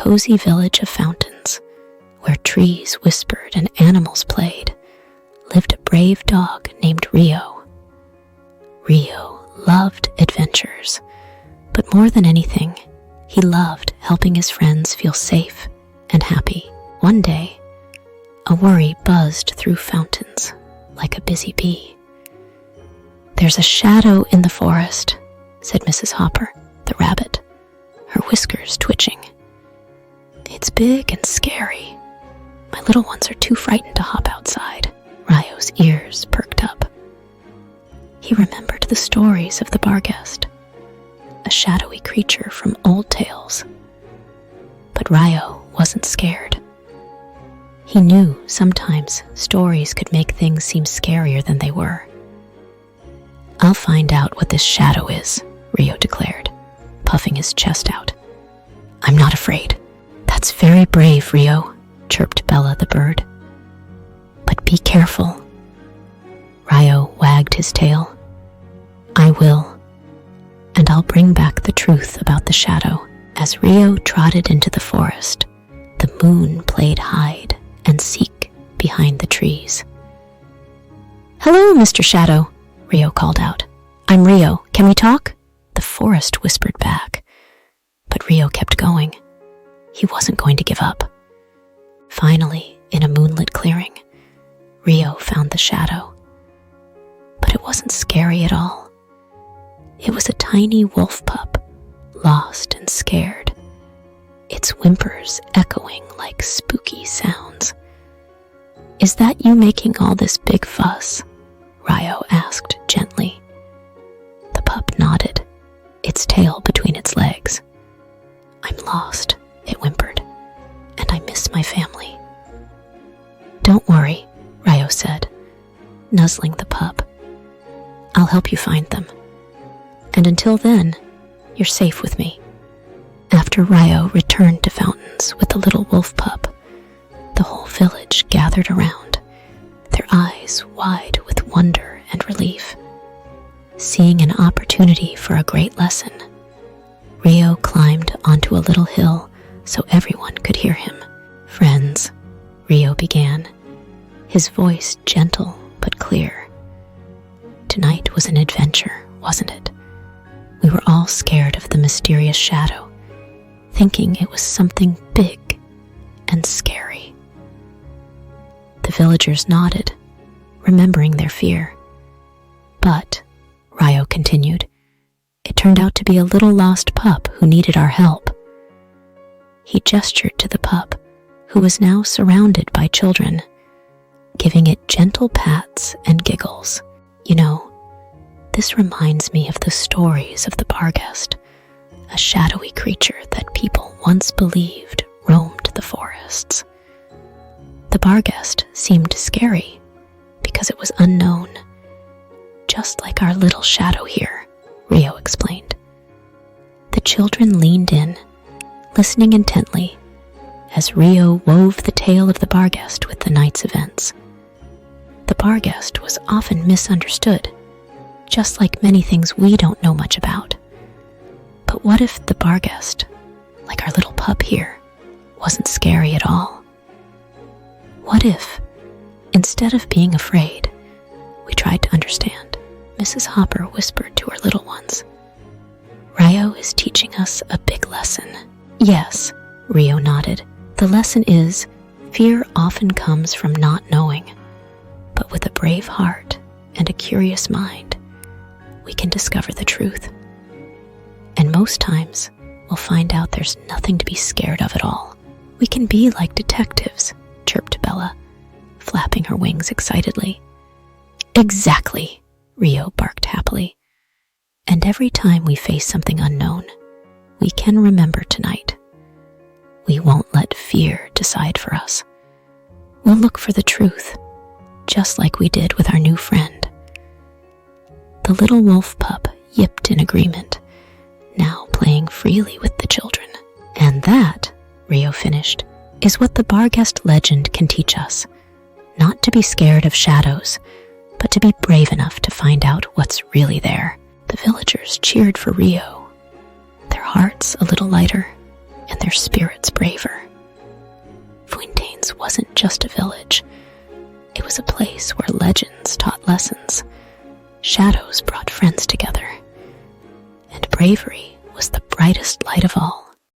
cozy village of fountains, where trees whispered and animals played, lived a brave dog named Rio. Rio loved adventures, but more than anything, he loved helping his friends feel safe and happy. One day, a worry buzzed through fountains like a busy bee. "There's a shadow in the forest," said Mrs. Hopper, the rabbit, her whiskers twitching. "It's big and scary. My little ones are too frightened to hop outside." Rio's ears perked up. He remembered the stories of the Barghest, a shadowy creature from old tales. But Rio wasn't scared. He knew sometimes stories could make things seem scarier than they were. "I'll find out what this shadow is," Rio declared, puffing his chest out. "I'm not afraid." "That's very brave, Rio," chirped Bella the bird. "But be careful." Rio wagged his tail. "I will, and I'll bring back the truth about the shadow." As Rio trotted into the forest, the moon played hide and seek behind the trees. "Hello, Mr. Shadow," Rio called out. "I'm Rio. Can we talk?" The forest whispered back, but Rio kept going. He wasn't going to give up. Finally, in a moonlit clearing, Rio found the shadow. But it wasn't scary at all. It was a tiny wolf pup, lost and scared, its whimpers echoing like spooky sounds. "Is that you making all this big fuss?" Rio asked gently. The pup nodded, its tail between its legs. "I'm lost," it whimpered, "and I miss my family." "Don't worry," Rio said, nuzzling the pup. "I'll help you find them. And until then, you're safe with me." After Rio returned to Fountains with the little wolf pup, the whole village gathered around, their eyes wide with wonder and relief. Seeing an opportunity for a great lesson, Rio climbed onto a little hill so everyone could hear him. "Friends," Rio began, his voice gentle but clear. "Tonight was an adventure, wasn't it? We were all scared of the mysterious shadow, thinking it was something big and scary." The villagers nodded, remembering their fear. "But," Rio continued, "it turned out to be a little lost pup who needed our help." He gestured to the pup, who was now surrounded by children, giving it gentle pats and giggles. "You know, this reminds me of the stories of the Barghest, a shadowy creature that people once believed roamed the forests. The Barghest seemed scary because it was unknown, just like our little shadow here," Rio explained. The children leaned in, listening intently, as Rio wove the tale of the Barghest with the night's events. The Barghest was often misunderstood, just like many things we don't know much about. But what if the Barghest, like our little pup here, wasn't scary at all? What if, instead of being afraid, we tried to understand? Mrs. Hopper whispered to her little ones. "Rio is teaching us a big lesson." "Yes," Rio nodded. "The lesson is, fear often comes from not knowing, but with a brave heart and a curious mind, we can discover the truth. And most times, we'll find out there's nothing to be scared of at all. We can be like detectives," chirped Bella, flapping her wings excitedly. "Exactly," Rio barked happily. "And every time we face something unknown, we can remember tonight. We won't let fear decide for us. We'll look for the truth, just like we did with our new friend." The little wolf pup yipped in agreement, now playing freely with the children. "And that," Rio finished, "is what the Barghest legend can teach us. Not to be scared of shadows, but to be brave enough to find out what's really there." The villagers cheered for Rio, their hearts a little lighter. and their spirits braver. Fuentaines wasn't just a village. It was a place where legends taught lessons, shadows brought friends together, and bravery was the brightest light of all.